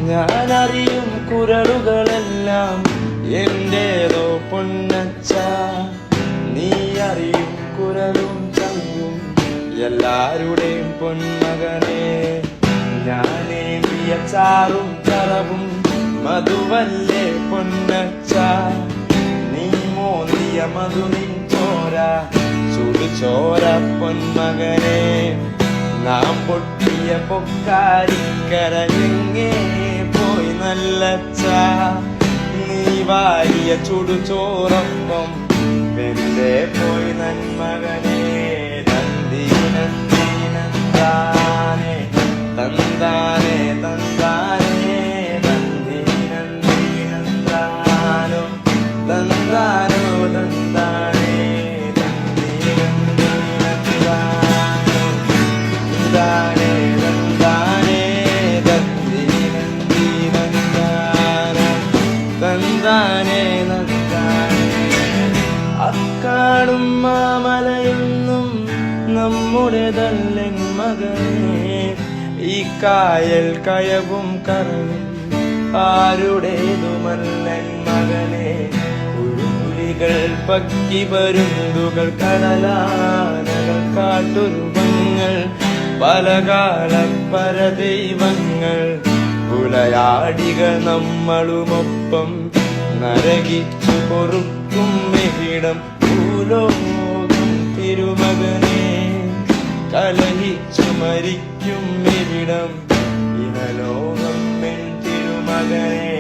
ഞാനറിയും കുരളുകളെല്ലാം എന്റേതോ പൊന്നച്ച, നീ അറിയും കുരലും ചങ്കും എല്ലാരുടെയും പൊന്മകനെ. ഞാനേന്തിയ ചാറും കറവും മധുവല്ലേ പൊന്നച്ച, നീ മോന്തിയ മധുനിൻ ചോര ചുടുചോര പൊന്മകനെ. നാം പൊട്ടിയ പൊക്കാരിക്കരയെങ്ങേ പോയി നല്ലച്ച, നീ വാരിയ ചുടുചോറപ്പം വെന്തേ പോയി നന്മകനെ. നന്ദി നന്ദി നന്ദാനെ തന്താനെ തന്താനെ, നന്ദി നന്ദി നന്ദാനോ തന്താനോ തന്താനെ, നന്ദി നന്ദി നന്ദാനോ തന്താനെ തന്താനെ, നന്ദി നന്ദി നന്ദാനോ തന്താനെ നന്ദാനെ. അക്കാടും മാമലയൊന്നും നമ്മുടേതല്ലെൻ മകനെ, ഈ കായൽ കയവും കരവും ആരുടേതുമല്ലെൻ മകനെ. ഉരുളികൾ പക്കി പരുന്തുകൾ കടലാനകൾ കാട്ടുരുവങ്ങൾ പലകാല പരദൈവങ്ങൾ പുലയാടികൾ നമ്മളുമൊപ്പം നരകിച്ചു പൊറുക്കും എവിടം ഭൂലോകം തിരുമകനെ. കലഹിച്ചു മരിക്കും എവിടം ഇഹലോകം എൻ തിരുമകനെ.